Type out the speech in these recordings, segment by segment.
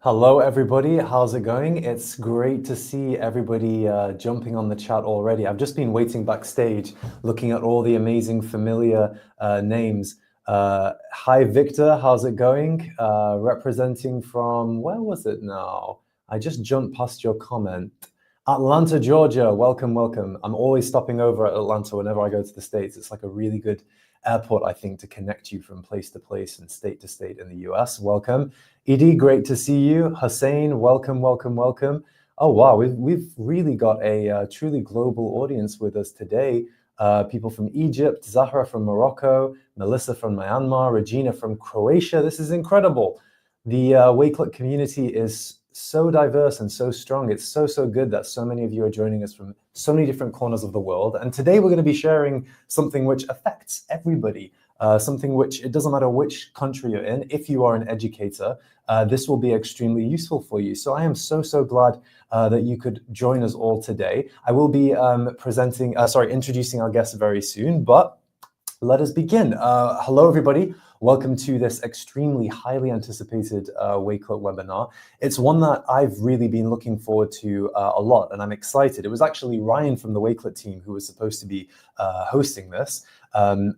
Hello, everybody. How's it going? It's great to see everybody jumping on the chat already. I've just been waiting backstage, looking at all the amazing familiar names. Hi, Victor. How's it going? Representing from, where was it now? I just jumped past your comment. Atlanta, Georgia. Welcome, welcome. I'm always stopping over at Atlanta whenever I go to the States. It's like a really good airport, I think, to connect you from place to place and state to state in the US. Welcome. Edie, great to see you. Hussein, welcome, welcome, welcome. Oh wow, we've really got a truly global audience with us today. People from Egypt, Zahra from Morocco, Melissa from Myanmar, Regina from Croatia. This is incredible. The Wakelet community is so diverse and so strong. It's so good that so many of you are joining us from so many different corners of the world. And today we're going to be sharing something which affects everybody. Something which, it doesn't matter which country you're in, if you are an educator, this will be extremely useful for you. So I am so glad that you could join us all today. I will be introducing our guests very soon, but let us begin. Hello, everybody. Welcome to this extremely highly anticipated Wakelet webinar. It's one that I've really been looking forward to a lot, and I'm excited. It was actually Ryan from the Wakelet team who was supposed to be hosting this,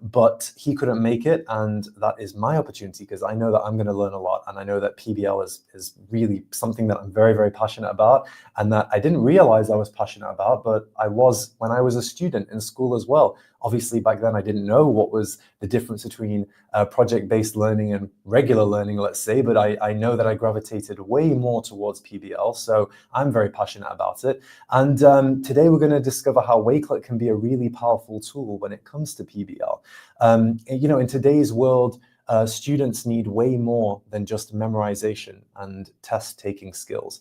but he couldn't make it, and that is my opportunity because I know that I'm going to learn a lot, and I know that PBL is really something that I'm very passionate about, and that I didn't realize I was passionate about, but I was when I was a student in school as well. Obviously, back then I didn't know what was the difference between project-based learning and regular learning, let's say, but I know that I gravitated way more towards PBL, so I'm very passionate about it. And today we're going to discover how Wakelet can be a really powerful tool when it comes to PBL. In today's world, students need way more than just memorization and test-taking skills.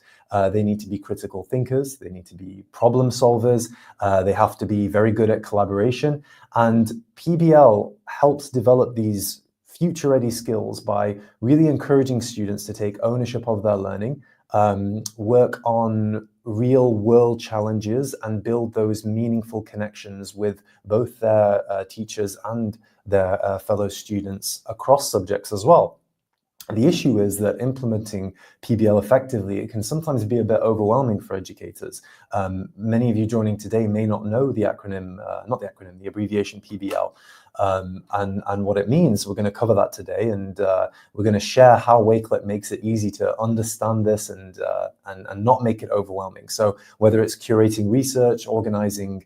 They need to be critical thinkers, they need to be problem solvers, they have to be very good at collaboration, and PBL helps develop these future-ready skills by really encouraging students to take ownership of their learning, work on real-world challenges, and build those meaningful connections with both their teachers and their fellow students across subjects as well. The issue is that implementing PBL effectively, it can sometimes be a bit overwhelming for educators. Many of you joining today may not know the acronym, the abbreviation PBL, and what it means. We're going to cover that today, and we're going to share how Wakelet makes it easy to understand this and not make it overwhelming. So whether it's curating research, organizing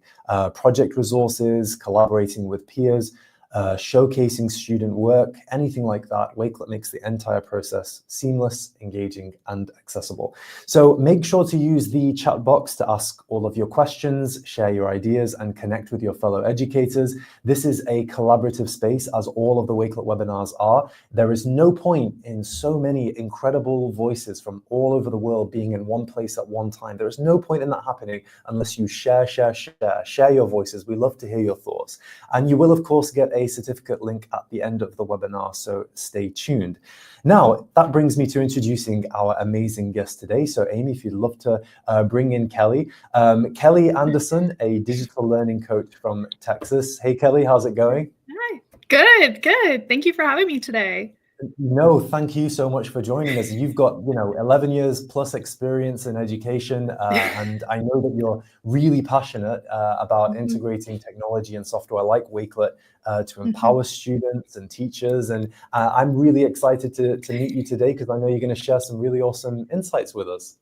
project resources, collaborating with peers, showcasing student work, anything like that, Wakelet makes the entire process seamless, engaging, and accessible. So make sure to use the chat box to ask all of your questions, share your ideas, and connect with your fellow educators. This is a collaborative space, as all of the Wakelet webinars are. There is no point in so many incredible voices from all over the world being in one place at one time. There is no point in that happening unless you share your voices. We love to hear your thoughts. And you will, of course, get a certificate link at the end of the webinar, so stay tuned. Now, that brings me to introducing our amazing guest today. So Amy, if you'd love to bring in Kelly. Kelly Anderson, a digital learning coach from Texas. Hey, Kelly, how's it going? Hi. Good. Thank you for having me today. No, thank you so much for joining us. You've got, 11 years plus experience in education, and I know that you're really passionate about integrating technology and software like Wakelet to empower students and teachers. And I'm really excited to meet you today because I know you're going to share some really awesome insights with us.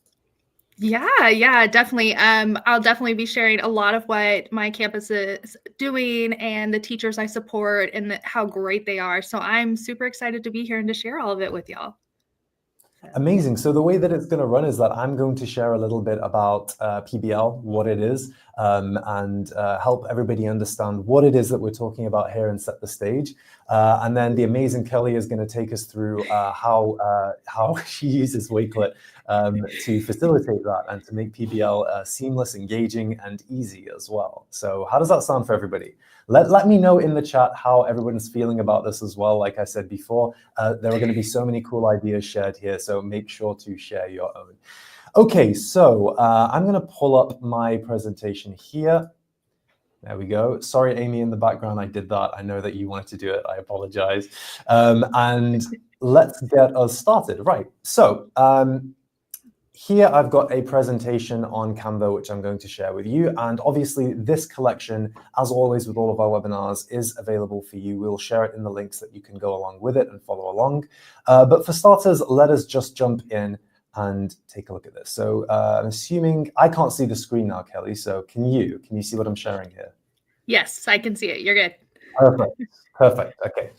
Yeah, definitely. I'll definitely be sharing a lot of what my campus is doing and the teachers I support and how great they are. So I'm super excited to be here and to share all of it with y'all. Amazing. So the way that it's going to run is that I'm going to share a little bit about PBL, what it is, and help everybody understand what it is that we're talking about here and set the stage. And then the amazing Kelly is going to take us through how she uses Wakelet to facilitate that and to make PBL seamless, engaging, and easy as well. So how does that sound for everybody? Let me know in the chat how everyone's feeling about this as well. Like I said before, there are going to be so many cool ideas shared here, so make sure to share your own. Okay, so I'm going to pull up my presentation here. There we go. Sorry, Amy, in the background, I did that. I know that you wanted to do it. I apologize. And let's get us started. Right, so here I've got a presentation on Canva, which I'm going to share with you. And obviously this collection, as always with all of our webinars, is available for you. We'll share it in the links that you can go along with it and follow along. But for starters, let us just jump in and take a look at this. So I'm assuming I can't see the screen now, Kelly. So can you see what I'm sharing here? Yes, I can see it. You're good. Perfect. Okay.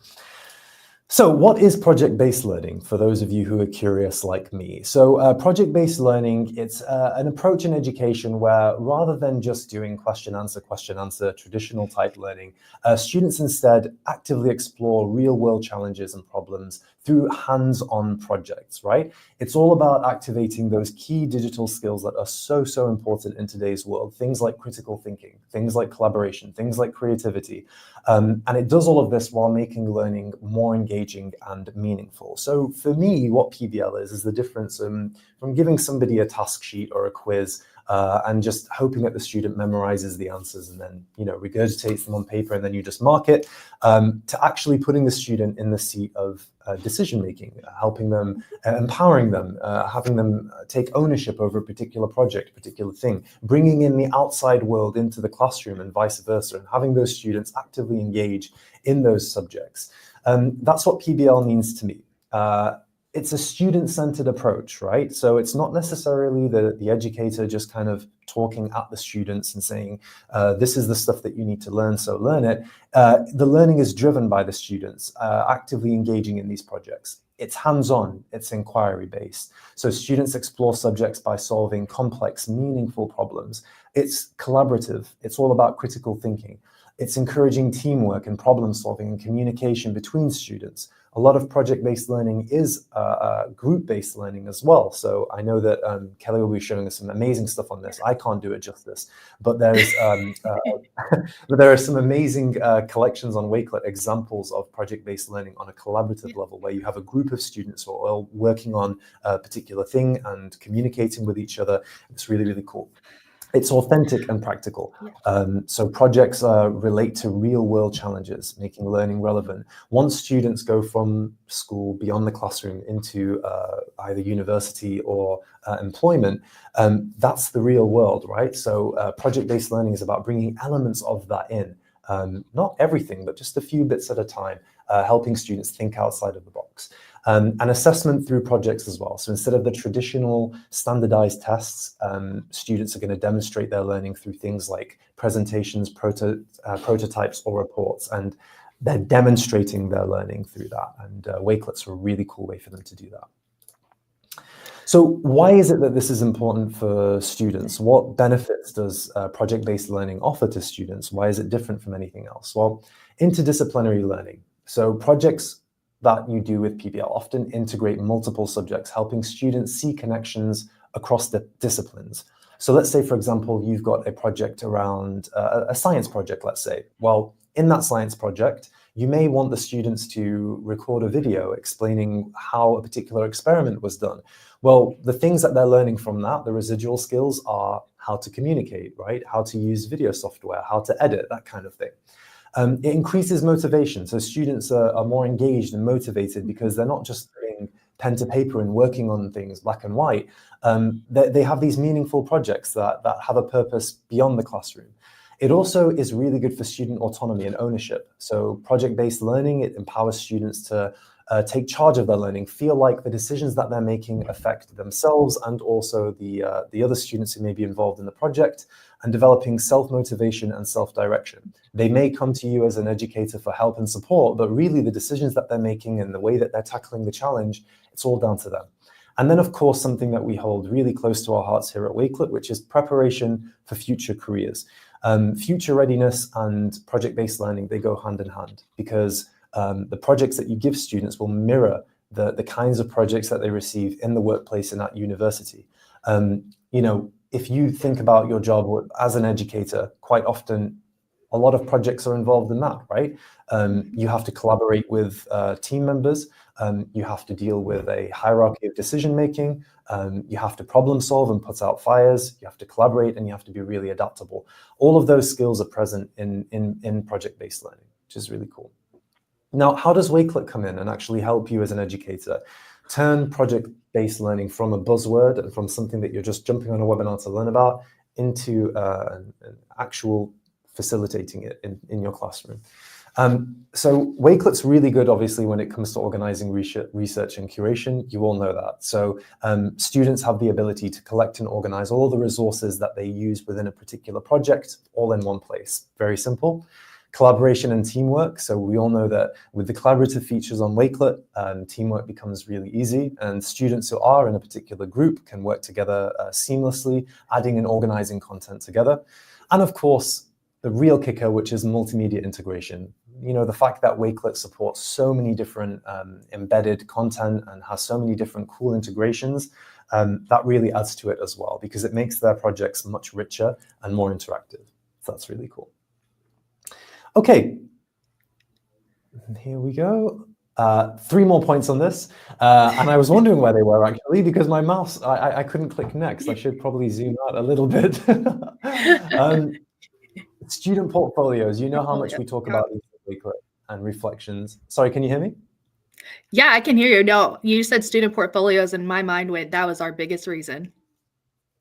So what is project-based learning for those of you who are curious like me? So project-based learning, it's an approach in education where rather than just doing question, answer, traditional type learning, students instead actively explore real-world challenges and problems through hands-on projects, right? It's all about activating those key digital skills that are so, so important in today's world. Things like critical thinking, things like collaboration, things like creativity. And it does all of this while making learning more engaging and meaningful. So for me, what PBL is the difference from giving somebody a task sheet or a quiz and just hoping that the student memorizes the answers and then, regurgitates them on paper and then you just mark it, to actually putting the student in the seat of decision-making, helping them, empowering them, having them take ownership over a particular project, particular thing, bringing in the outside world into the classroom and vice versa, and having those students actively engage in those subjects. That's what PBL means to me. It's a student-centered approach, right? So it's not necessarily the educator just kind of talking at the students and saying, this is the stuff that you need to learn, so learn it. The learning is driven by the students actively engaging in these projects. It's hands-on, it's inquiry-based. So students explore subjects by solving complex, meaningful problems. It's collaborative, it's all about critical thinking. It's encouraging teamwork and problem solving and communication between students. A lot of project-based learning is group-based learning as well. So I know that Kelly will be showing us some amazing stuff on this. I can't do it justice, but there's but there are some amazing collections on Wakelet, examples of project-based learning on a collaborative level, where you have a group of students who are all working on a particular thing and communicating with each other. It's really, really cool. It's authentic and practical. So projects relate to real-world challenges, making learning relevant. Once students go from school beyond the classroom into either university or employment, that's the real world, right? So project-based learning is about bringing elements of that in. Not everything, but just a few bits at a time, helping students think outside of the box. And assessment through projects as well. So instead of the traditional standardized tests, students are going to demonstrate their learning through things like presentations, prototypes, or reports, and they're demonstrating their learning through that. And Wakelet's a really cool way for them to do that. So why is it that this is important for students? What benefits does project-based learning offer to students? Why is it different from anything else? Well, interdisciplinary learning. So projects that you do with PBL often integrate multiple subjects, helping students see connections across the disciplines. So let's say, for example, you've got a project around a science project, let's say. Well, in that science project, you may want the students to record a video explaining how a particular experiment was done. Well, the things that they're learning from that, the residual skills, are how to communicate, right? How to use video software, how to edit, that kind of thing. It increases motivation. So students are more engaged and motivated because they're not just putting pen to paper and working on things black and white. They have these meaningful projects that have a purpose beyond the classroom. It also is really good for student autonomy and ownership. So project-based learning, it empowers students to take charge of their learning, feel like the decisions that they're making affect themselves and also the other students who may be involved in the project, and developing self-motivation and self-direction. They may come to you as an educator for help and support, but really the decisions that they're making and the way that they're tackling the challenge, it's all down to them. And then, of course, something that we hold really close to our hearts here at Wakelet, which is preparation for future careers. Future readiness and project-based learning, they go hand in hand, because the projects that you give students will mirror the kinds of projects that they receive in the workplace and at university. If you think about your job as an educator, quite often a lot of projects are involved in that, right? You have to collaborate with team members. You have to deal with a hierarchy of decision-making. You have to problem solve and put out fires. You have to collaborate, and you have to be really adaptable. All of those skills are present in project-based learning, which is really cool. Now, how does Wakelet come in and actually help you as an educator? Turn project-based learning from a buzzword and from something that you're just jumping on a webinar to learn about into an actual facilitating it in your classroom. So Wakelet's really good, obviously, when it comes to organizing research and curation. You all know that. So students have the ability to collect and organize all the resources that they use within a particular project all in one place. Very simple. Collaboration and teamwork. So we all know that with the collaborative features on Wakelet, teamwork becomes really easy, and students who are in a particular group can work together seamlessly, adding and organizing content together. And of course, the real kicker, which is multimedia integration. You know, the fact that Wakelet supports so many different embedded content and has so many different cool integrations, that really adds to it as well, because it makes their projects much richer and more interactive. So that's really cool. Okay, here we go. 3 more points on this. And I was wondering where they were actually, because my mouse, I couldn't click next. I should probably zoom out a little bit. Student portfolios, you know how much we talk about Wakelet and reflections. Sorry, can you hear me? Yeah, I can hear you. No, you said student portfolios, and my mind went, that was our biggest reason.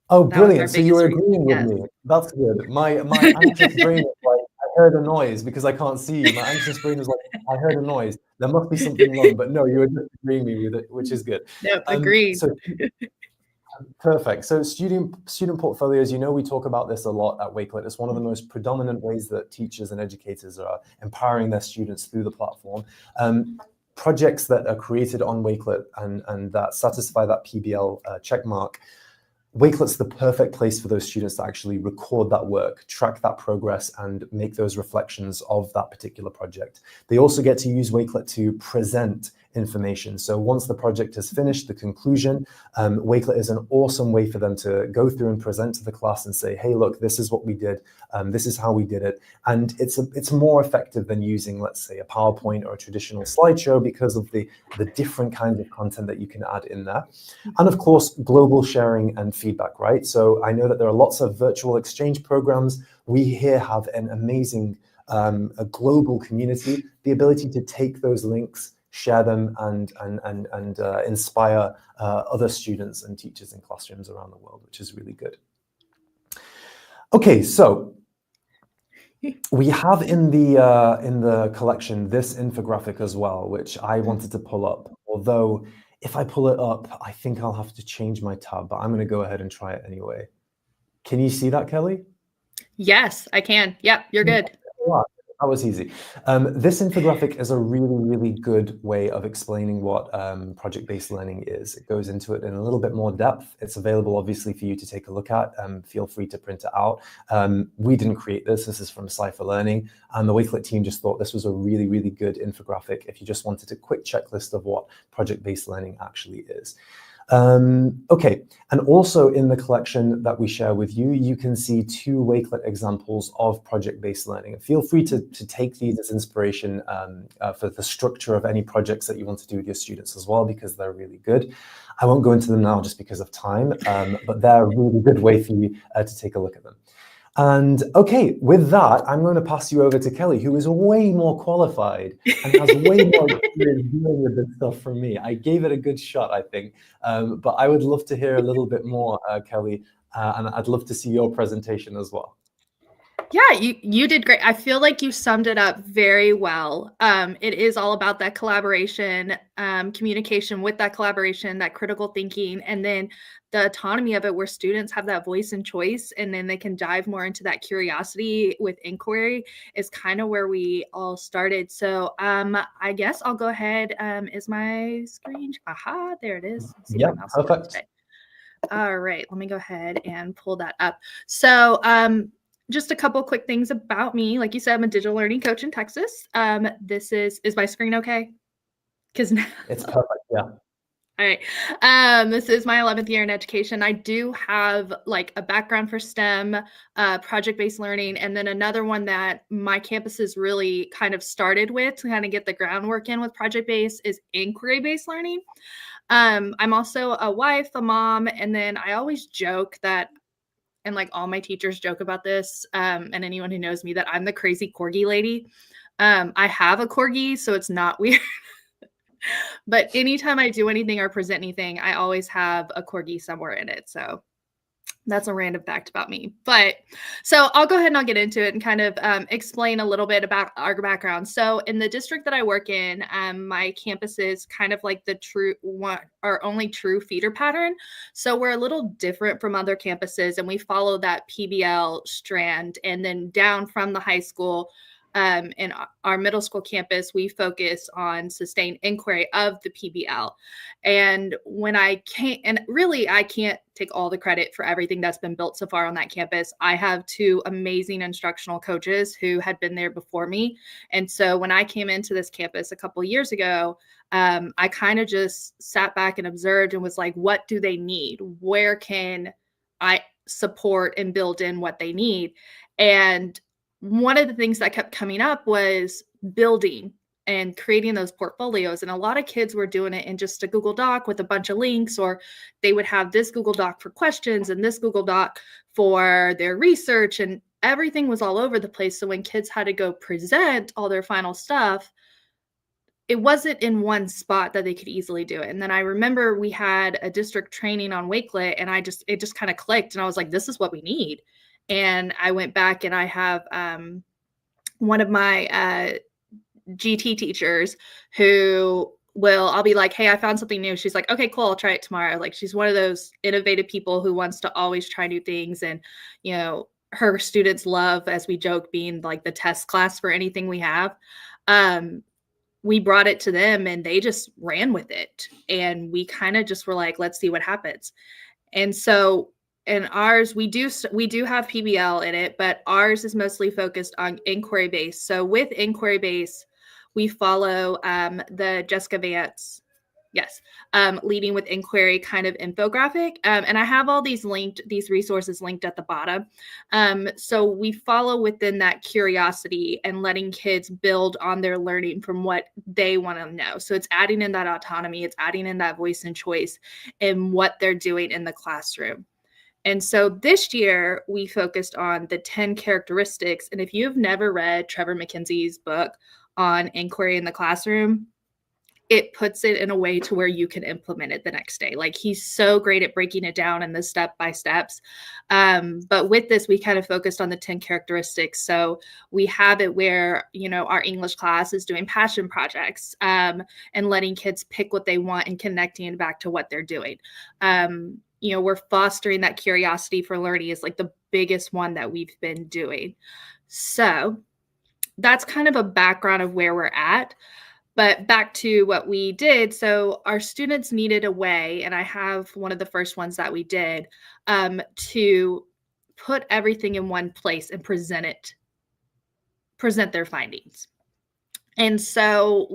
Oh, brilliant. So you were agreeing with me. That's good. My anxious brain was like, I heard a noise because I can't see you. My anxious brain was like, I heard a noise. There must be something wrong. But no, you were just agreeing with it, which is good. No, agreed. So, perfect. So student portfolios, you know, we talk about this a lot at Wakelet. It's one of the most predominant ways that teachers and educators are empowering their students through the platform. Projects that are created on Wakelet and that satisfy that PBL check mark, Wakelet's the perfect place for those students to actually record that work, track that progress, and make those reflections of that particular project. They also get to use Wakelet to present information. So once the project is finished, the conclusion, Wakelet is an awesome way for them to go through and present to the class and say, hey, look, this is what we did. This is how we did it. And it's more effective than using, let's say, a PowerPoint or a traditional slideshow because of the different kinds of content that you can add in there. And of course, global sharing and feedback, right? So I know that there are lots of virtual exchange programs. We here have an amazing a global community, the ability to take those links, share them, and inspire other students and teachers in classrooms around the world, which is really good. Okay, so we have in the collection this infographic as well, which I wanted to pull up. Although if I pull it up, I think I'll have to change my tab, but I'm going to go ahead and try it anyway. Can you see that, Kelly? Yes, I can. Yep, you're good. That was easy. This infographic is a really, really good way of explaining what project-based learning is. It goes into it in a little bit more depth. It's available, obviously, for you to take a look at. Feel free to print it out. We didn't create this. This is from Cypher Learning. And the Wakelet team just thought this was a really, really good infographic if you just wanted a quick checklist of what project-based learning actually is. Okay, and also in the collection that we share with you, you can see 2 Wakelet examples of project-based learning. Feel free to take these as inspiration for the structure of any projects that you want to do with your students as well, because they're really good. I won't go into them now just because of time, but they're a really good way for you to take a look at them. And okay, with that, I'm going to pass you over to Kelly, who is way more qualified and has way more experience dealing with this stuff from me. I gave it a good shot, I think, but I would love to hear a little bit more, Kelly, and I'd love to see your presentation as well. Yeah, you did great. I feel like you summed it up very well. It is all about that collaboration, communication with that collaboration, that critical thinking, and then the autonomy of it where students have that voice and choice, and then they can dive more into that curiosity with inquiry is kind of where we all started. So I guess I'll go ahead. Is my screen? Aha, there it is. Let's see yeah, my mouse perfect. today. All right, let me go ahead and pull that up. So just a couple quick things about me. Like you said, I'm a digital learning coach in Texas. This is my screen okay? Because it's perfect, yeah. All right. This is my 11th year in education. I do have like a background for STEM, project-based learning, and then another one that my campuses really kind of started with to kind of get the groundwork in with project-based is inquiry-based learning. I'm also a wife, a mom, and then I always joke that, and like all my teachers joke about this, and anyone who knows me, that I'm the crazy corgi lady. I have a corgi, so it's not weird. But anytime I do anything or present anything, I always have a corgi somewhere in it. So that's a random fact about me. But so I'll go ahead and I'll get into it and kind of explain a little bit about our background. So in the district that I work in, my campus is kind of like the true one, our only true feeder pattern. So we're a little different from other campuses, and we follow that PBL strand. And then down from the high school, in our middle school campus, we focus on sustained inquiry of the PBL. And when I can't, and really, I can't take all the credit for everything that's been built so far on that campus. I have two amazing instructional coaches who had been there before me. And so when I came into this campus a couple years ago, I kind of just sat back and observed and was like, what do they need? Where can I support and build in what they need? And one of the things that kept coming up was building and creating those portfolios. And a lot of kids were doing it in just a Google Doc with a bunch of links, or they would have this Google Doc for questions and this Google Doc for their research, and everything was all over the place. So when kids had to go present all their final stuff, it wasn't in one spot that they could easily do it. And then I remember we had a district training on Wakelet, and it just kind of clicked, and I was like, this is what we need. And I went back, and I have one of my GT teachers who I'll be like, hey, I found something new. She's like, okay, cool, I'll try it tomorrow. Like, she's one of those innovative people who wants to always try new things. And, her students love, as we joke, being like the test class for anything we have. We brought it to them, and they just ran with it. And we kind of just were like, let's see what happens. And so in ours, we do have PBL in it, but ours is mostly focused on inquiry based. So with inquiry based, we follow the Jessica Vance, leading with inquiry kind of infographic. And I have all these resources linked at the bottom. So we follow within that curiosity and letting kids build on their learning from what they want to know. So it's adding in that autonomy, it's adding in that voice and choice in what they're doing in the classroom. And so this year we focused on the 10 characteristics. And if you've never read Trevor McKenzie's book on inquiry in the classroom, it puts it in a way to where you can implement it the next day. Like, he's so great at breaking it down in the step by steps. But with this, we kind of focused on the 10 characteristics. So we have it where, our English class is doing passion projects and letting kids pick what they want and connecting back to what they're doing. We're fostering that curiosity for learning is like the biggest one that we've been doing. So that's kind of a background of where we're at. But back to what we did. So our students needed a way, and I have one of the first ones that we did, to put everything in one place and present their findings. And so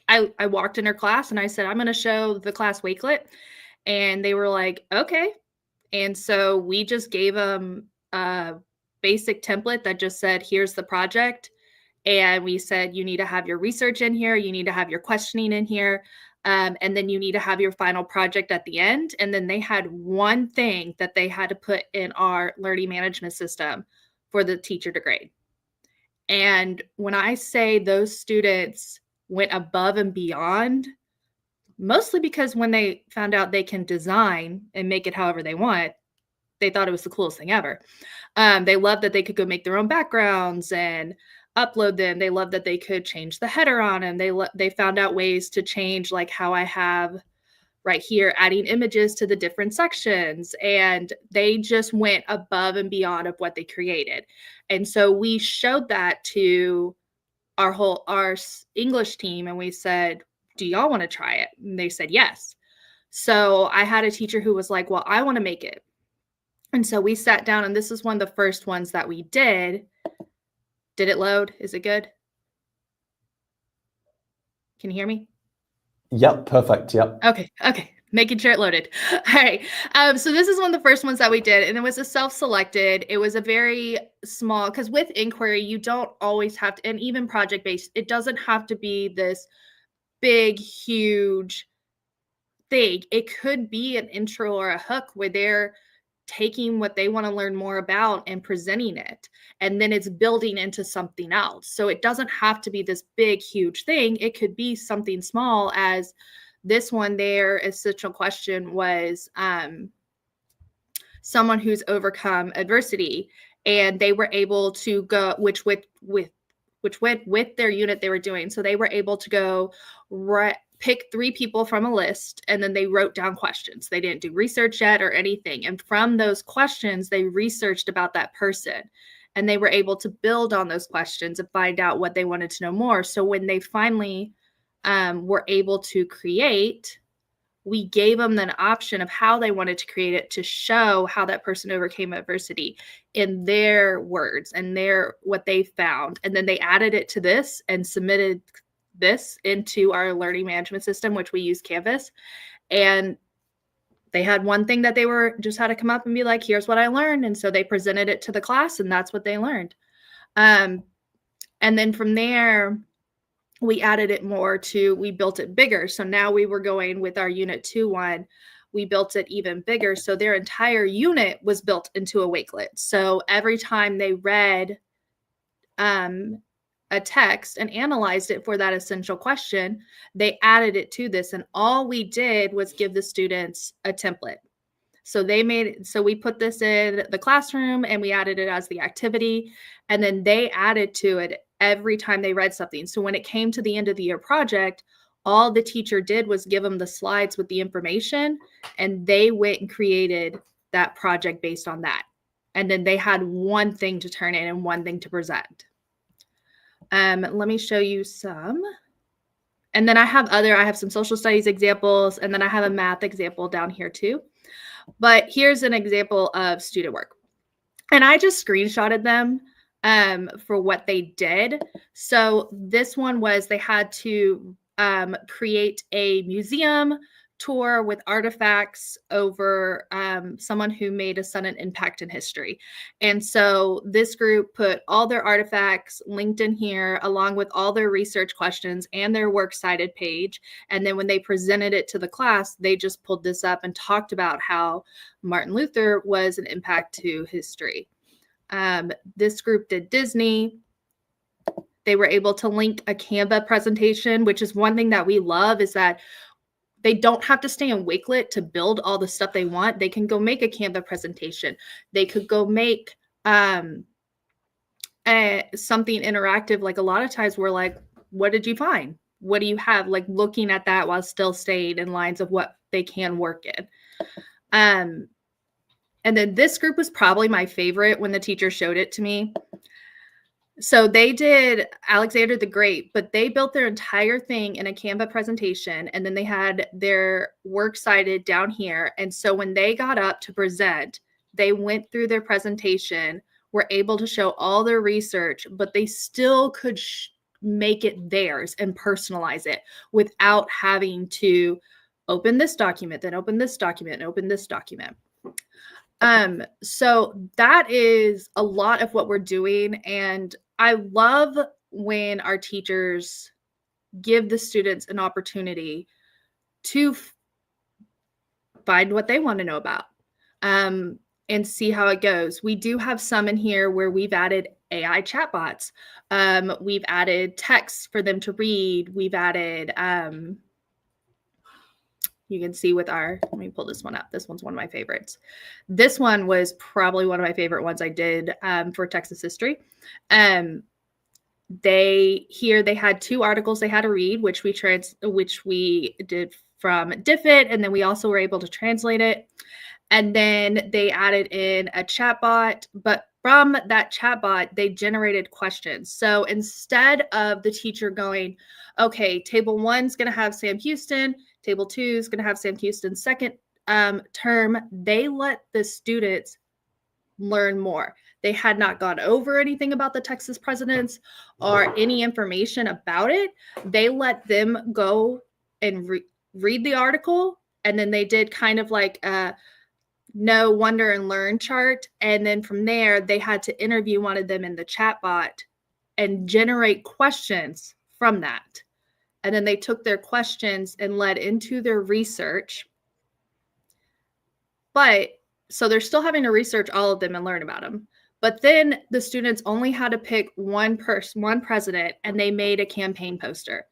I walked in her class and I said, I'm going to show the class Wakelet. And they were like, okay. And so we just gave them a basic template that just said, here's the project. And we said, you need to have your research in here. You need to have your questioning in here. And then you need to have your final project at the end. And then they had one thing that they had to put in our learning management system for the teacher to grade. And when I say those students went above and beyond, mostly because when they found out they can design and make it however they want, they thought it was the coolest thing ever. They loved that they could go make their own backgrounds and upload them. They loved that they could change the header on them. They found out ways to change, like how I have right here, adding images to the different sections. And they just went above and beyond of what they created. And so we showed that to our English team, and we said, do y'all want to try it? And they said yes. So I had a teacher who was like, well, I want to make it. And so we sat down, and this is one of the first ones that we did. Did it load? Is it good? Can you hear me? Yep, perfect. Yep. Okay. Making sure it loaded. All right. So this is one of the first ones that we did, and it was a self-selected. It was a very small, because with inquiry, you don't always have to, and even project-based, it doesn't have to be this big, huge thing. It could be an intro or a hook where they're taking what they want to learn more about and presenting it. And then it's building into something else. So it doesn't have to be this big, huge thing. It could be something small, as this one, their essential question was someone who's overcome adversity. And they were able to go, which went with their unit they were doing. So they were able to go pick 3 people from a list, and then they wrote down questions. They didn't do research yet or anything. And from those questions, they researched about that person, and they were able to build on those questions and find out what they wanted to know more. So when they finally were able to create, we gave them an option of how they wanted to create it to show how that person overcame adversity in their words and what they found. And then they added it to this and submitted this into our learning management system, which we use Canvas. And they had one thing that they just had to come up and be like, here's what I learned. And so they presented it to the class, and that's what they learned. And then from there, we added it more we built it bigger. So now we were going with our unit 2 one, we built it even bigger. So their entire unit was built into a Wakelet. So every time they read a text and analyzed it for that essential question, they added it to this. And all we did was give the students a template. So we put this in the classroom and we added it as the activity. And then they added to it every time they read something. So when it came to the end of the year project, all the teacher did was give them the slides with the information, and they went and created that project based on that. And then they had one thing to turn in and one thing to present. Let me show you some. And then I have some social studies examples, and then I have a math example down here too. But here's an example of student work. And I just screenshotted them for what they did. So this one was they had to create a museum tour with artifacts over someone who made a sudden impact in history. And so this group put all their artifacts linked in here, along with all their research questions and their works cited page. And then when they presented it to the class, they just pulled this up and talked about how Martin Luther was an impact to history. This group did Disney. They were able to link a Canva presentation, which is one thing that we love, is that they don't have to stay in Wakelet to build all the stuff they want. They can go make a Canva presentation. They could go make something interactive. Like a lot of times we're like, what did you find? What do you have? Like looking at that while still staying in lines of what they can work in. And then this group was probably my favorite when the teacher showed it to me. So they did Alexander the Great, but they built their entire thing in a Canva presentation, and then they had their works cited down here. And so when they got up to present, they went through their presentation, were able to show all their research, but they still could make it theirs and personalize it without having to open this document, then open this document, and open this document. So that is a lot of what we're doing. And I love when our teachers give the students an opportunity to find what they want to know about, and see how it goes. We do have some in here where we've added AI chatbots. We've added text for them to read. We've added, you can see with let me pull this one up. This one's one of my favorites. This one was probably one of my favorite ones I did for Texas history. They had 2 articles they had to read, which we did from DFID, and then we also were able to translate it. And then they added in a chatbot, but from that chatbot, they generated questions. So instead of the teacher going, okay, table 1's going to have Sam Houston, table 2 is going to have Sam Houston's second term, they let the students learn more. They had not gone over anything about the Texas presidents or any information about it. They let them go and read the article, and then they did kind of like a know, wonder, and learn chart. And then from there, they had to interview one of them in the chatbot and generate questions from that. And then they took their questions and led into their research. But So they're still having to research all of them and learn about them. But then the students only had to pick one person, one president, and they made a campaign poster.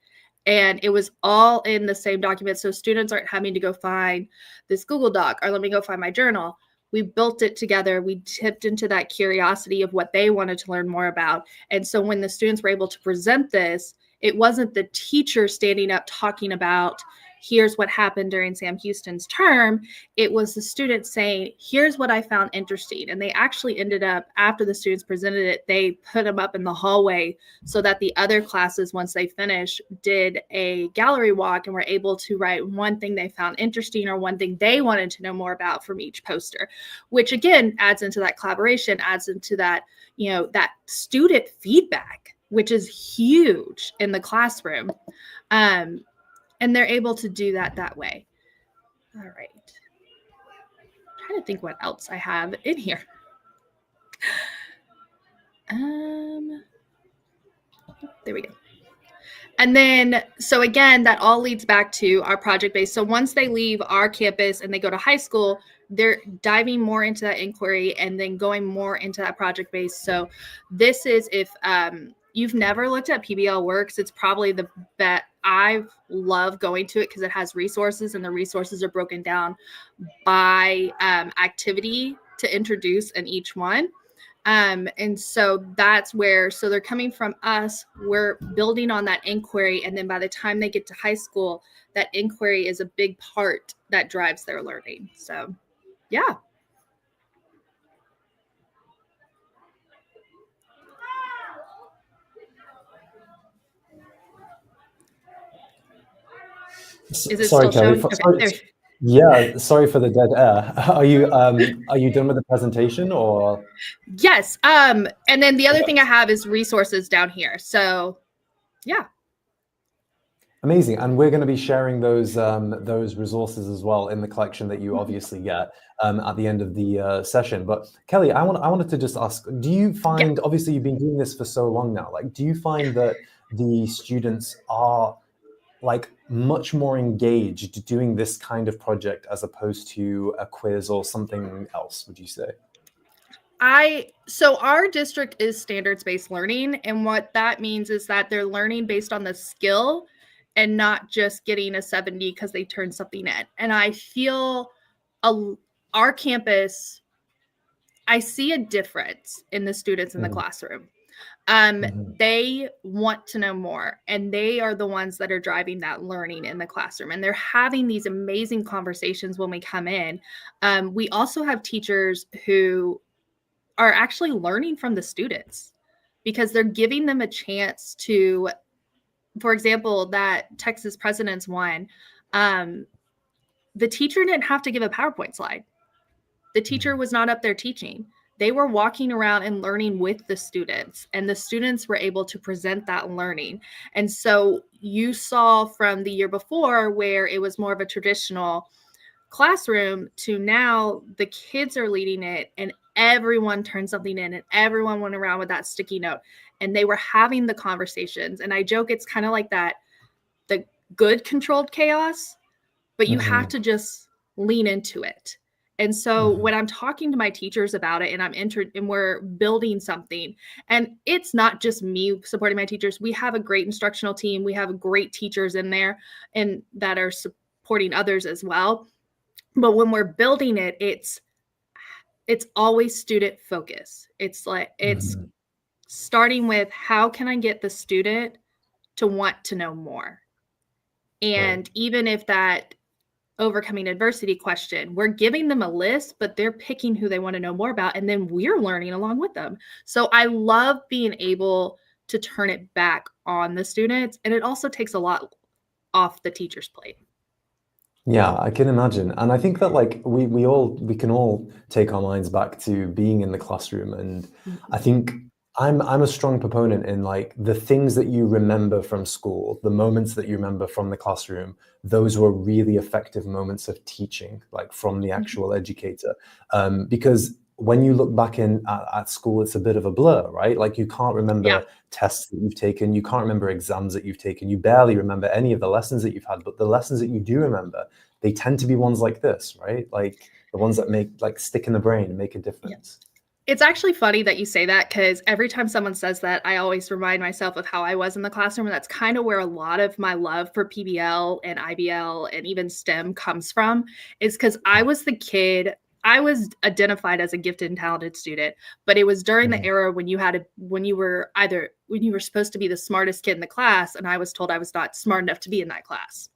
And it was all in the same document. So students aren't having to go find this Google Doc or let me go find my journal. We built it together. We tipped into that curiosity of what they wanted to learn more about. And so when the students were able to present this, it wasn't the teacher standing up talking about, here's what happened during Sam Houston's term. It was the students saying, here's what I found interesting. And they actually ended up, after the students presented it, they put them up in the hallway so that the other classes, once they finished, did a gallery walk and were able to write one thing they found interesting or one thing they wanted to know more about from each poster, which again adds into that collaboration, adds into that, that student feedback, which is huge in the classroom. And they're able to do that way. All right. I'm trying to think what else I have in here. There we go. And then, so again, that all leads back to our project base. So once they leave our campus and they go to high school, they're diving more into that inquiry and then going more into that project base. So this is, if you've never looked at PBL Works, it's probably the best. I love going to it because it has resources, and the resources are broken down by activity to introduce in each one. And so that's where, so they're coming from us, we're building on that inquiry. And then by the time they get to high school, that inquiry is a big part that drives their learning. So, yeah. Is it Sorry, still Kelly. showing? Okay, yeah, sorry for the dead air. Are you done with the presentation or? Yes. And then the other thing I have is resources down here. So, yeah. Amazing, and we're going to be sharing those resources as well in the collection that you obviously get at the end of the session. But Kelly, I wanted to just ask: do you find, obviously, you've been doing this for so long now, like, do you find that the students are like much more engaged doing this kind of project as opposed to a quiz or something else? Would you say? So our district is standards-based learning, and what that means is that they're learning based on the skill and not just getting a 70 because they turned something in. And I feel our campus, I see a difference in the students in the classroom. They want to know more, and they are the ones that are driving that learning in the classroom. And they're having these amazing conversations when we come in. We also have teachers who are actually learning from the students because they're giving them a chance to, for example, that Texas President's one, the teacher didn't have to give a PowerPoint slide. The teacher was not up there teaching. They were walking around and learning with the students, and the students were able to present that learning. And so you saw from the year before where it was more of a traditional classroom to now the kids are leading it, and everyone turned something in, and everyone went around with that sticky note, and they were having the conversations. And I joke, it's kind of like that, the good controlled chaos, but you have to just lean into it. And so when I'm talking to my teachers about it, and and we're building something, and it's not just me supporting my teachers. We have a great instructional team. We have great teachers in there and that are supporting others as well. But when we're building it, it's always student focus. It's like, it's starting with, how can I get the student to want to know more? And even if that overcoming adversity question, we're giving them a list, but they're picking who they want to know more about, and then we're learning along with them. So I love being able to turn it back on the students, and it also takes a lot off the teacher's plate. Yeah, I can imagine. And I think that like we can all take our minds back to being in the classroom. And I think I'm a strong proponent in like the things that you remember from school, the moments that you remember from the classroom, those were really effective moments of teaching, like from the actual educator. Because when you look back at school, it's a bit of a blur, right? Like you can't remember tests that you've taken, you can't remember exams that you've taken, you barely remember any of the lessons that you've had, but the lessons that you do remember, they tend to be ones like this, right? Like the ones that stick in the brain and make a difference. It's actually funny that you say that, because every time someone says that, I always remind myself of how I was in the classroom. And that's kind of where a lot of my love for PBL and IBL and even STEM comes from, is because I was the kid. I was identified as a gifted and talented student, but it was during the era when you were supposed to be the smartest kid in the class, and I was told I was not smart enough to be in that class.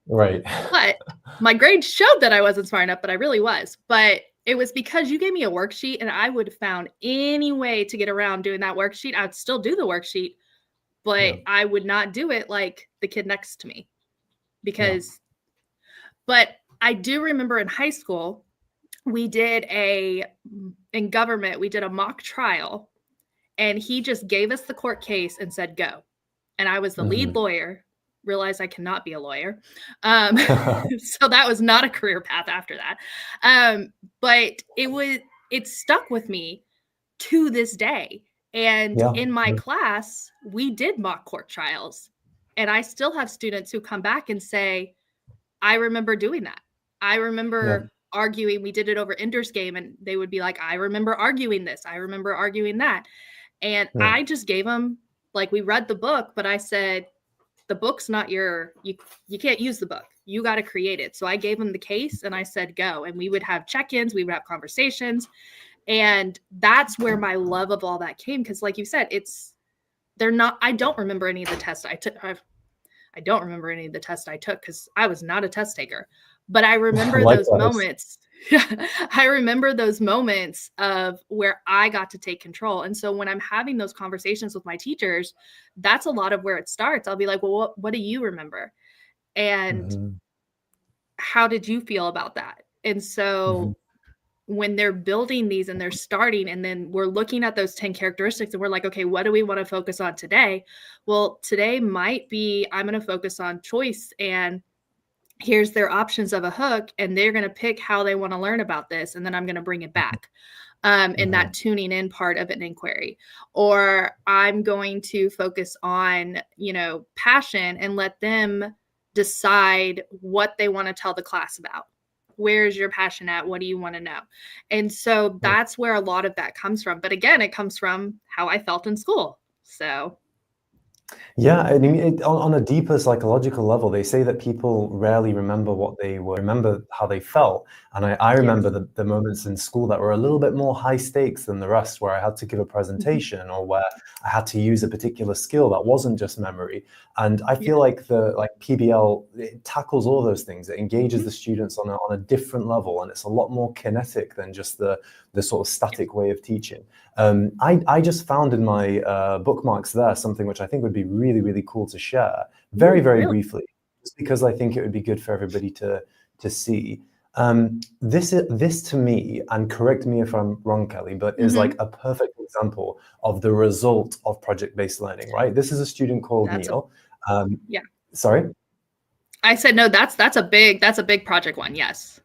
Right. But my grades showed that I wasn't smart enough, but I really was. But it was because you gave me a worksheet, and I would have found any way to get around doing that worksheet. I would still do the worksheet, but I would not do it like the kid next to me. But I do remember in high school, in government, we did a mock trial, and he just gave us the court case and said, go. And I was the lead lawyer. Realized I cannot be a lawyer. So that was not a career path after that. But it stuck with me to this day. And in my class, we did mock court trials. And I still have students who come back and say, I remember doing that. I remember arguing. We did it over Ender's Game, and they would be like, I remember arguing this. I remember arguing that. And I just gave them, like, we read the book, but I said, the book's not you can't use the book. You got to create it. So I gave them the case and I said, go. And we would have check-ins, we would have conversations. And that's where my love of all that came. Cause like you said, I don't remember any of the tests I took. I don't remember any of the tests I took because I was not a test taker, but I remember those moments. I remember those moments of where I got to take control. And so when I'm having those conversations with my teachers, that's a lot of where it starts. I'll be like, well, what do you remember? And how did you feel about that? And so when they're building these and they're starting, and then we're looking at those 10 characteristics and we're like, okay, what do we want to focus on today? Well, today might be, I'm going to focus on choice, and here's their options of a hook, and they're going to pick how they want to learn about this. And then I'm going to bring it back in that tuning in part of an inquiry. Or I'm going to focus on, passion, and let them decide what they want to tell the class about. Where's your passion at? What do you want to know? And so that's where a lot of that comes from. But again, it comes from how I felt in school. So yeah, I mean, on a deeper psychological level, they say that people rarely remember remember how they felt. And I remember the moments in school that were a little bit more high stakes than the rest, where I had to give a presentation or where I had to use a particular skill that wasn't just memory. And I feel like PBL, it tackles all those things. It engages the students on a different level, and it's a lot more kinetic than just the sort of static way of teaching. I just found in my bookmarks there something which I think would be really, really cool to share very, very briefly, just because I think it would be good for everybody to see. This to me, and correct me if I'm wrong, Kelly, but is like a perfect example of the result of project-based learning, right? This is a student called Neil. Sorry? I said, no, that's a big project one. Yes.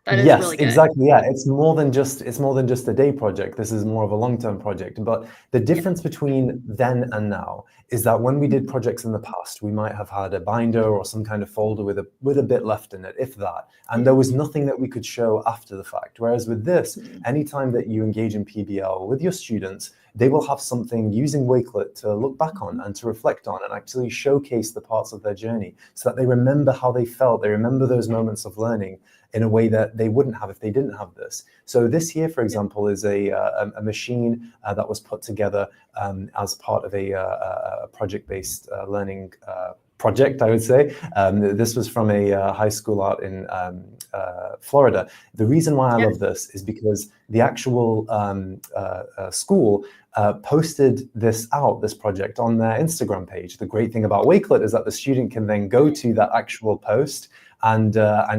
That is really good. Exactly. Yeah, it's more than just a day project. This is more of a long-term project. But the difference between then and now is that when we did projects in the past, we might have had a binder or some kind of folder with a bit left in it, if that, and there was nothing that we could show after the fact. Whereas with this, anytime that you engage in PBL with your students, they will have something using Wakelet to look back on and to reflect on and actually showcase the parts of their journey so that they remember how they felt. They remember those moments of learning in a way that they wouldn't have if they didn't have this. So this here, for example, is a machine that was put together as part of a project-based learning project, I would say. This was from a high school out in Florida. The reason why I love this is because the actual school posted this project on their Instagram page. The great thing about Wakelet is that the student can then go to that actual post and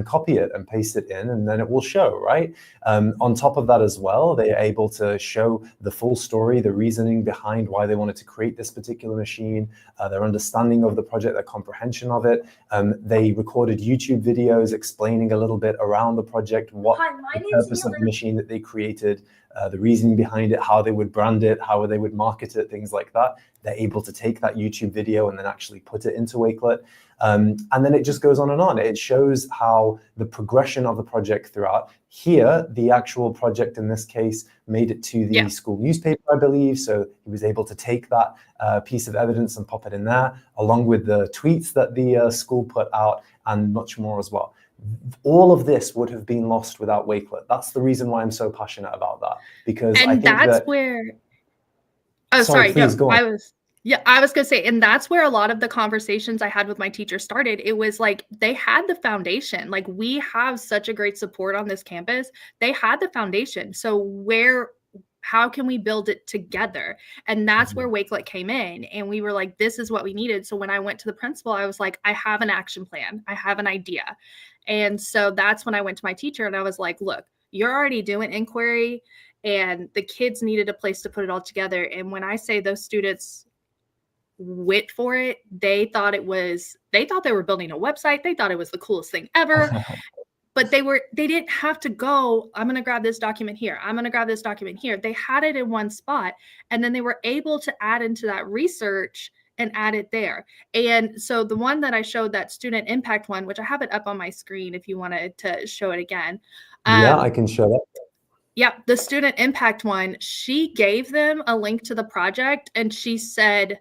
copy it and paste it in, and then it will show, right? On top of that as well, they are able to show the full story, the reasoning behind why they wanted to create this particular machine, their understanding of the project, their comprehension of it. They recorded YouTube videos explaining a little bit around the project, what the purpose of the machine that they created the reasoning behind it, how they would brand it, how they would market it, things like that. They're able to take that YouTube video and then actually put it into Wakelet. And then it just goes on and on. It shows how the progression of the project throughout. Here, the actual project in this case made it to the school newspaper, I believe. So he was able to take that piece of evidence and pop it in there, along with the tweets that the school put out and much more as well. All of this would have been lost without Wakelet. That's the reason why I'm so passionate about that, because I think that where. Oh, sorry. Please go on. I was going to say, and that's where a lot of the conversations I had with my teacher started. It was like, they had the foundation. Like, we have such a great support on this campus. They had the foundation. So how can we build it together? And that's where Wakelet came in. And we were like, this is what we needed. So when I went to the principal, I was like, I have an action plan. I have an idea. And so that's when I went to my teacher and I was like, look, you're already doing inquiry and the kids needed a place to put it all together. And when I say those students went for it, they thought they were building a website. They thought it was the coolest thing ever. But they didn't have to go, I'm going to grab this document here. I'm going to grab this document here. They had it in one spot. And then they were able to add into that research and add it there. And so the one that I showed, that student impact one, which I have it up on my screen if you wanted to show it again. Yeah, I can show that. Yeah, the student impact one, she gave them a link to the project and she said,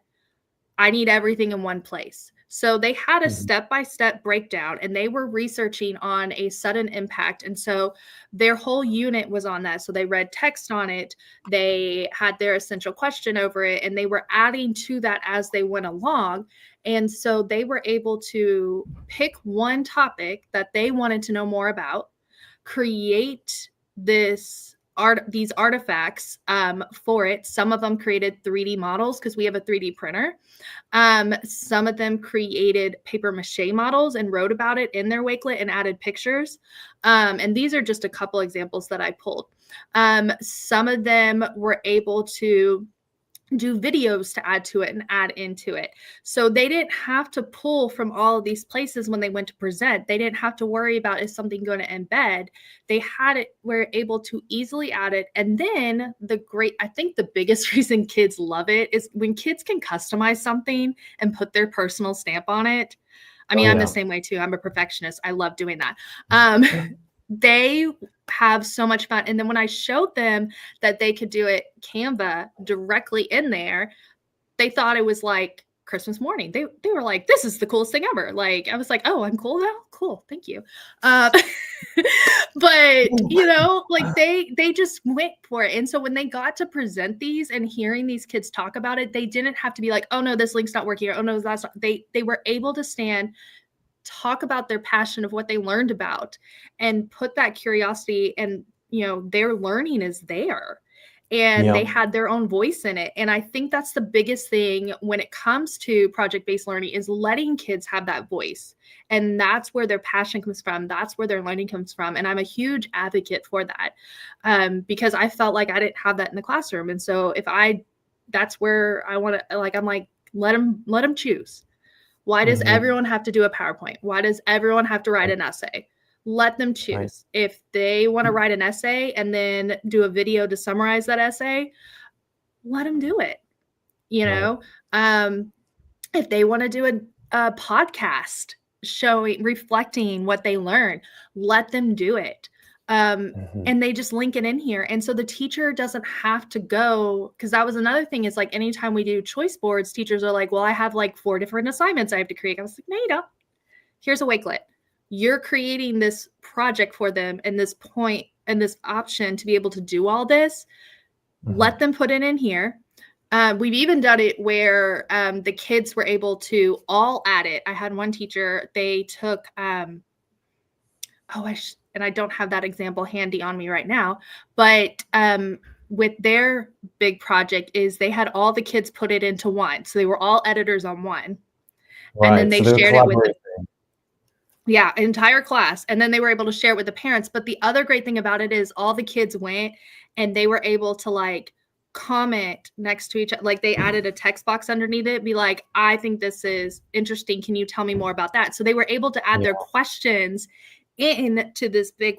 I need everything in one place. So they had a step-by-step breakdown and they were researching on a sudden impact. And so their whole unit was on that. So they read text on it. They had their essential question over it and they were adding to that as they went along. And so they were able to pick one topic that they wanted to know more about, create these artifacts for it. Some of them created 3D models because we have a 3D printer. Some of them created paper mache models and wrote about it in their Wakelet and added pictures. And these are just a couple examples that I pulled. Some of them were able to do videos to add to it and add into it. So they didn't have to pull from all of these places when they went to present. They didn't have to worry about, is something going to embed? They had it, were able to easily add it. And then I think the biggest reason kids love it is when kids can customize something and put their personal stamp on it. I mean, I'm the same way too. I'm a perfectionist. I love doing that. They have so much fun. And then when I showed them that they could do it Canva directly in there, they thought it was like Christmas morning. They were like, this is the coolest thing ever. Like, I was like, oh, I'm cool now? Cool. Thank you. But like they just went for it. And so when they got to present these and hearing these kids talk about it, they didn't have to be like, oh no, this link's not working. Or, oh no, that's not. They were able to talk about their passion of what they learned about and put that curiosity, and their learning is there and they had their own voice in it. And I think that's the biggest thing when it comes to project-based learning, is letting kids have that voice. And that's where their passion comes from. That's where their learning comes from. And I'm a huge advocate for that, because I felt like I didn't have that in the classroom. And so that's where I want to, I'm like, let them choose. Why does everyone have to do a PowerPoint? Why does everyone have to write an essay? Let them choose. Right. If they want to write an essay and then do a video to summarize that essay, let them do it. If they want to do a podcast reflecting what they learned, let them do it. And they just link it in here. And so the teacher doesn't have to go, because that was another thing, is like, anytime we do choice boards, teachers are like, well, I have like 4 different assignments I have to create. I was like, no, you don't. Here's a Wakelet. You're creating this project for them and this point and this option to be able to do all this. Let them put it in here. We've even done it where the kids were able to all add it. I had one teacher, they took, and I don't have that example handy on me right now, but with their big project is they had all the kids put it into one. So they were all editors on one. Right. And then they shared it with entire class. And then they were able to share it with the parents. But the other great thing about it is all the kids went and they were able to like comment next to each other. Like they added a text box underneath it, be like, I think this is interesting. Can you tell me more about that? So they were able to add their questions into this big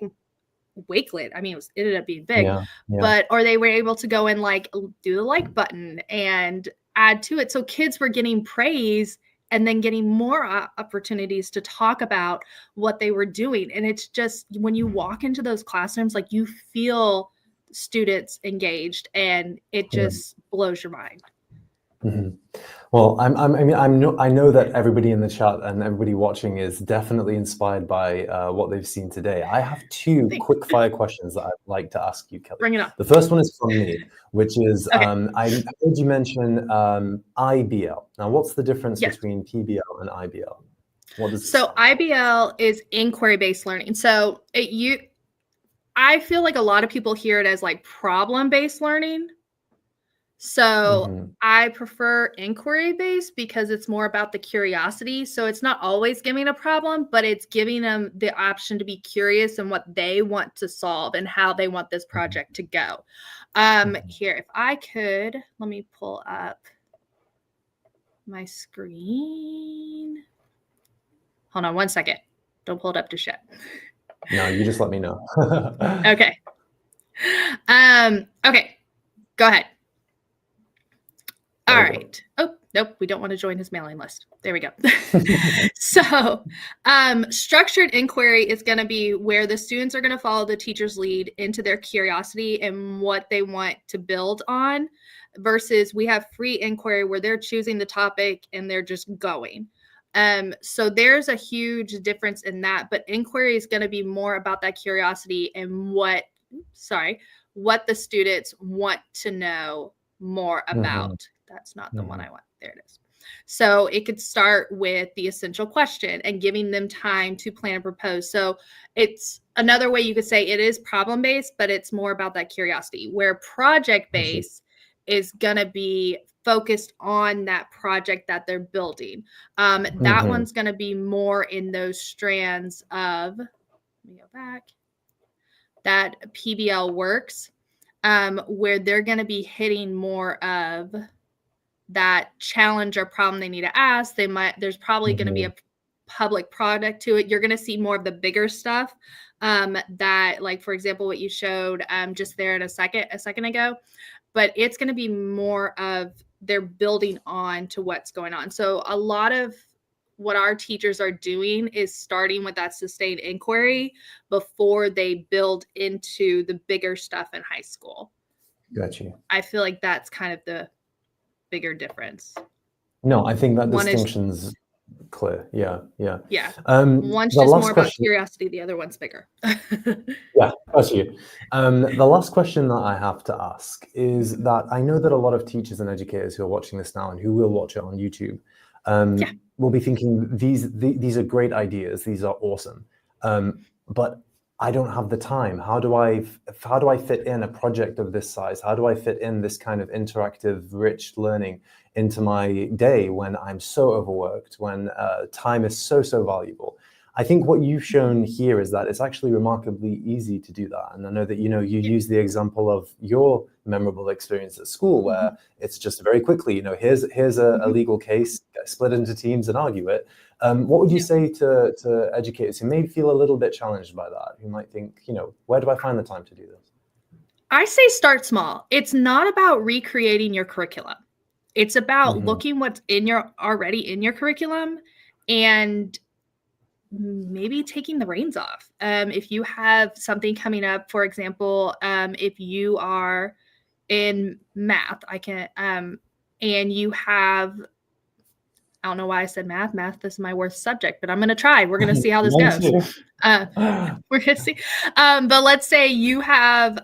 Wakelet. I mean, it ended up being big, Yeah. or they were able to go and like do the like button and add to it. So kids were getting praise and then getting more opportunities to talk about what they were doing. And it's just when you walk into those classrooms, like you feel students engaged, and it just blows your mind. Mhm. Well, I know that everybody in the chat and everybody watching is definitely inspired by what they've seen today. I have two quick fire questions that I'd like to ask you, Kelly. Bring it on. The first one is from me, which is, Okay. I heard you mention IBL. Now, what's the difference Yes. between PBL and IBL? What does So IBL is inquiry-based learning. So I feel like a lot of people hear it as like problem-based learning. So I prefer inquiry-based because it's more about the curiosity. So it's not always giving a problem, but it's giving them the option to be curious in what they want to solve and how they want this project to go. Here, if I could, let me pull up my screen. Hold on one second. Don't pull it up just yet. No, you just let me know. Okay. Okay. Go ahead. All right. Oh, nope. We don't want to join his mailing list. There we go. So structured inquiry is going to be where the students are going to follow the teacher's lead into their curiosity and what they want to build on, versus we have free inquiry where they're choosing the topic and they're just going. So there's a huge difference in that, but inquiry is going to be more about that curiosity and what the students want to know more about. That's not the one I want. There it is. So it could start with the essential question and giving them time to plan and propose. So it's another way you could say it is problem-based, but it's more about that curiosity, where project-based is going to be focused on that project that they're building. That one's going to be more in those strands of, let me go back, that PBL works, where they're going to be hitting more of that challenge or problem they need to ask. There's probably going to be a public product to it. You're going to see more of the bigger stuff, that, like, for example, what you showed just there in a second ago, but it's going to be more of they're building on to what's going on. So a lot of what our teachers are doing is starting with that sustained inquiry before they build into the bigger stuff in high school. Got you. I feel like that's kind of the bigger difference. No, I think that distinction's clear. Yeah. One's just more about curiosity, the other one's bigger. Yeah, got you. The last question that I have to ask is that I know that a lot of teachers and educators who are watching this now and who will watch it on YouTube will be thinking, these are great ideas, these are awesome, but I don't have the time. How do I fit in a project of this size? How do I fit in this kind of interactive, rich learning into my day when I'm so overworked, when time is so valuable? I think what you've shown here is that it's actually remarkably easy to do that. And I know that, you use the example of your memorable experience at school where it's just very quickly, here's a legal case, split into teams and argue it. What would you say to educators who may feel a little bit challenged by that, who might think, where do I find the time to do this? I say start small. It's not about recreating your curriculum. It's about looking what's already in your curriculum and maybe taking the reins off. If you have something coming up, for example, if you are in math, and you have, I don't know why I said math. Math is my worst subject, but I'm going to try. We're going to see how this goes. We're going to see. But let's say you have,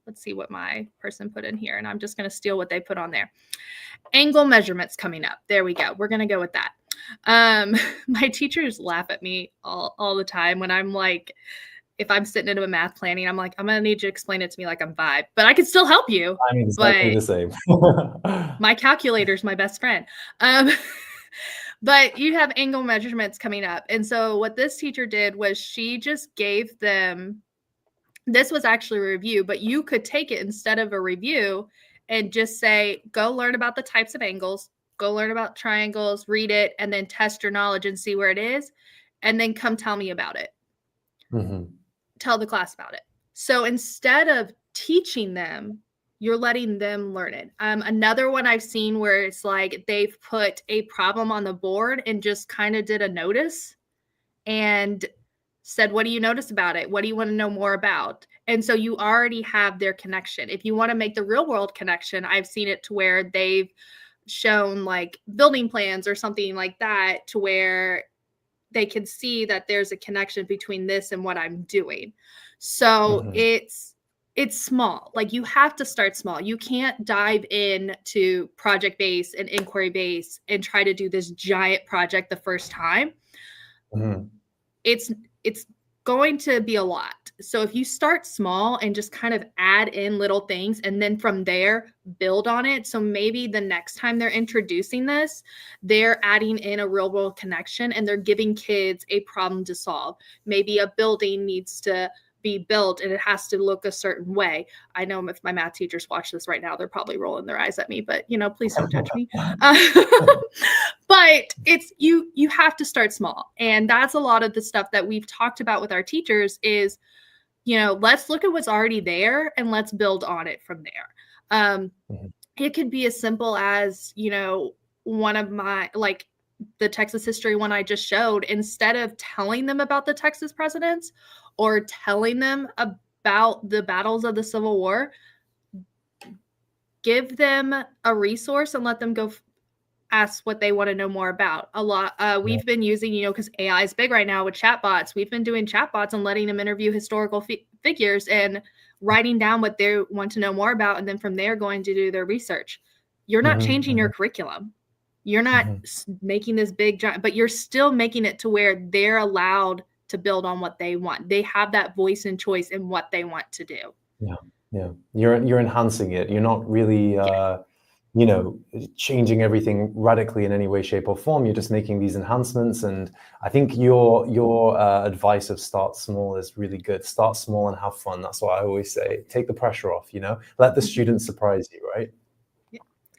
let's see what my person put in here, and I'm just going to steal what they put on there. Angle measurements coming up. There we go. We're going to go with that. My teachers laugh at me all the time when I'm like, if I'm sitting into a math planning, I'm like, I'm going to need you to explain it to me like I'm 5, but I can still help you. I'm exactly the same. My calculator's my best friend. But you have angle measurements coming up. And so what this teacher did was she just gave them, this was actually a review, but you could take it instead of a review and just say, go learn about the types of angles, go learn about triangles, read it, and then test your knowledge and see where it is. And then come tell me about it. tell the class about it. So instead of teaching them, you're letting them learn it. Another one I've seen where it's like they've put a problem on the board and just kind of did a notice and said, what do you notice about it? What do you want to know more about? And so you already have their connection. If you want to make the real world connection, I've seen it to where they've shown like building plans or something like that to where they can see that there's a connection between this and what I'm doing. So it's small. Like you have to start small. You can't dive in to project based and inquiry based and try to do this giant project the first time. It's going to be a lot. So if you start small and just kind of add in little things and then from there build on it. So maybe the next time they're introducing this, they're adding in a real world connection and they're giving kids a problem to solve. Maybe a building needs to be built and it has to look a certain way. I know if my math teachers watch this right now, they're probably rolling their eyes at me, but please don't judge me. But it's you have to start small. And that's a lot of the stuff that we've talked about with our teachers is, let's look at what's already there and let's build on it from there. It could be as simple as, one of my, like the Texas history one I just showed, instead of telling them about the Texas presidents or telling them about the battles of the Civil War, give them a resource and let them go ask what they want to know more about. We've been using, because AI is big right now with chatbots. We've been doing chatbots and letting them interview historical figures and writing down what they want to know more about. And then from there going to do their research. You're not changing your curriculum. You're not making this big giant, but you're still making it to where they're allowed to build on what they want. They have that voice and choice in what they want to do. Yeah. You're enhancing it. You're not really, changing everything radically in any way, shape, or form. You're just making these enhancements. And I think your advice of start small is really good. Start small and have fun. That's what I always say. Take the pressure off. Let the students surprise you, right?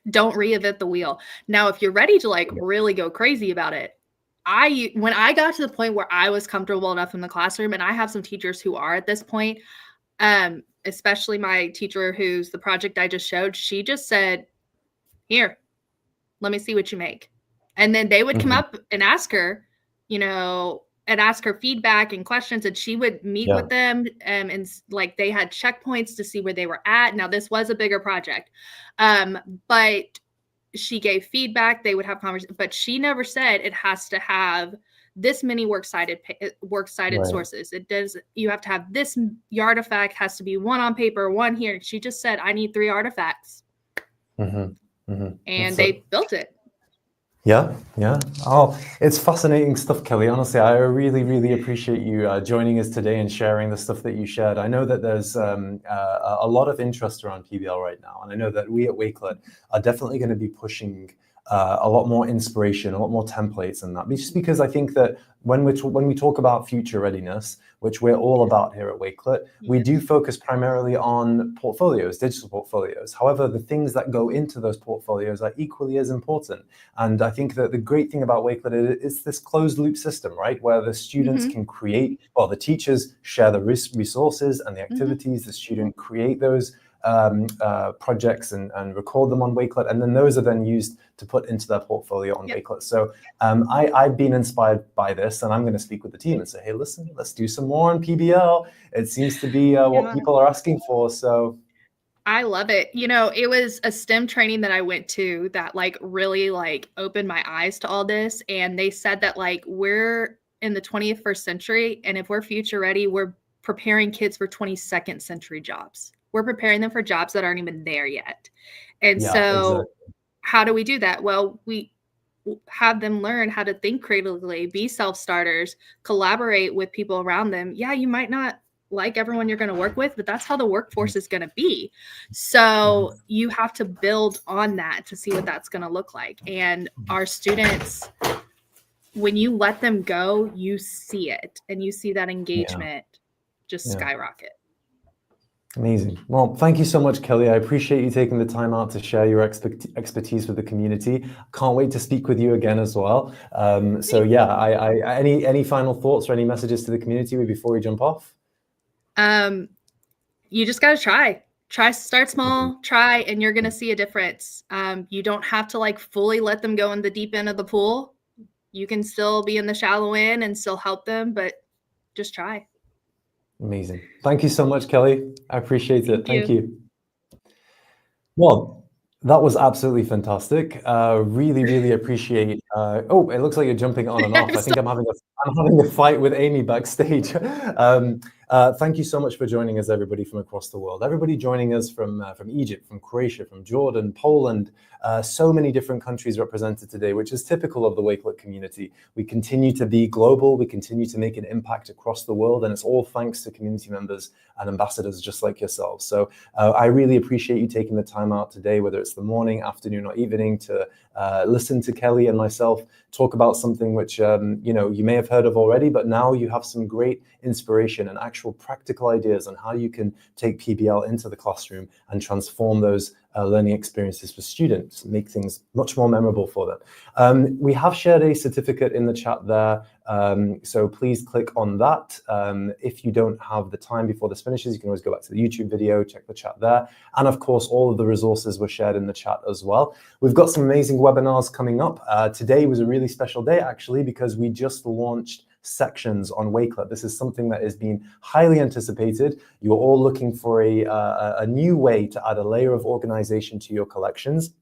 Don't reinvent the wheel. Now, if you're ready to really go crazy about it, when I got to the point where I was comfortable enough in the classroom, and I have some teachers who are at this point, especially my teacher who's the project I just showed, she just said, here, let me see what you make. And then they would come up and ask her, and ask her feedback and questions, and she would meet with them. And like they had checkpoints to see where they were at. Now, this was a bigger project, but she gave feedback. They would have conversations, but she never said it has to have this many works cited sources. It does. You have to have this. Your artifact has to be one on paper, one here. She just said, I need 3 artifacts. And they built it. Yeah. Oh, it's fascinating stuff, Kelly. Honestly, I really, really appreciate you joining us today and sharing the stuff that you shared. I know that there's a lot of interest around PBL right now, and I know that we at Wakelet are definitely going to be pushing a lot more inspiration, a lot more templates and that. Just because I think that when we talk about future readiness, which we're all about here at Wakelet, we do focus primarily on portfolios, digital portfolios. However, the things that go into those portfolios are equally as important. And I think that the great thing about Wakelet is this closed loop system, right? Where the students can create, the teachers share the resources and the activities, the student create those projects and record them on Wakelet, and then those are then used to put into their portfolio on Wakelet. So I've been inspired by this, and I'm going to speak with the team and say, hey, listen, let's do some more on PBL. It seems to be what people are asking for. So I love it. It was a STEM training that I went to that really opened my eyes to all this. And they said that we're in the 21st century, and if we're future ready, we're preparing kids for 22nd century jobs. We're preparing them for jobs that aren't even there yet. And exactly. How do we do that? Well, we have them learn how to think creatively, be self-starters, collaborate with people around them. Yeah, you might not like everyone you're going to work with, but that's how the workforce is going to be. So you have to build on that to see what that's going to look like. And our students, when you let them go, you see it, and you see that engagement just skyrocket. Amazing. Well, thank you so much, Kelly. I appreciate you taking the time out to share your expertise with the community. Can't wait to speak with you again as well. So yeah, any final thoughts or any messages to the community before we jump off? You just got to start small, try, and you're going to see a difference. You don't have to like fully let them go in the deep end of the pool. You can still be in the shallow end and still help them, but just try. Amazing. Thank you so much, Kelly. I appreciate it. Thank you. Well, that was absolutely fantastic. Really, really appreciate. Oh, it looks like you're jumping on and off. I think I'm having a fight with Amy backstage. Thank you so much for joining us, everybody from across the world. Everybody joining us from Egypt, from Croatia, from Jordan, Poland. So many different countries represented today, which is typical of the Wakelet community. We continue to be global. We continue to make an impact across the world, and it's all thanks to community members and ambassadors just like yourselves. So I really appreciate you taking the time out today, whether it's the morning, afternoon, or evening, to listen to Kelly and myself talk about something which you may have heard of already, but now you have some great inspiration and actual practical ideas on how you can take PBL into the classroom and transform those learning experiences for students, make things much more memorable for them. We have shared a certificate in the chat there, so please click on that. If you don't have the time before this finishes, you can always go back to the YouTube video, check the chat there. And of course, all of the resources were shared in the chat as well. We've got some amazing webinars coming up. Today was a really special day, actually, because we just launched sections on Wakelet. This is something that has been highly anticipated. You're all looking for a new way to add a layer of organization to your collections,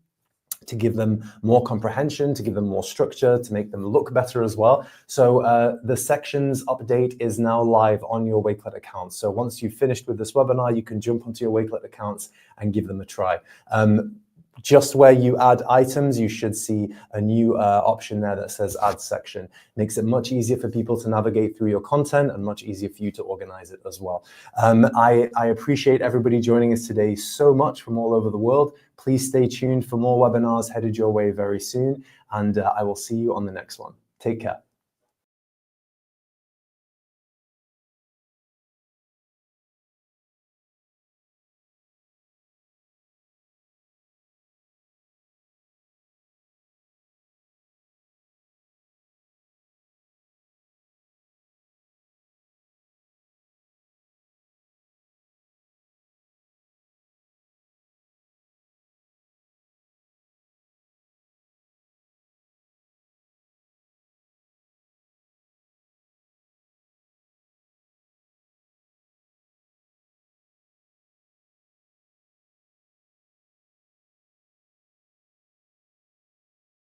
to give them more comprehension, to give them more structure, to make them look better as well. So the sections update is now live on your Wakelet account. So once you've finished with this webinar, you can jump onto your Wakelet accounts and give them a try. Just where you add items, you should see a new option there that says add section. Makes it much easier for people to navigate through your content and much easier for you to organize it as well. I appreciate everybody joining us today so much from all over the world. Please stay tuned for more webinars headed your way very soon, and I will see you on the next one. Take care.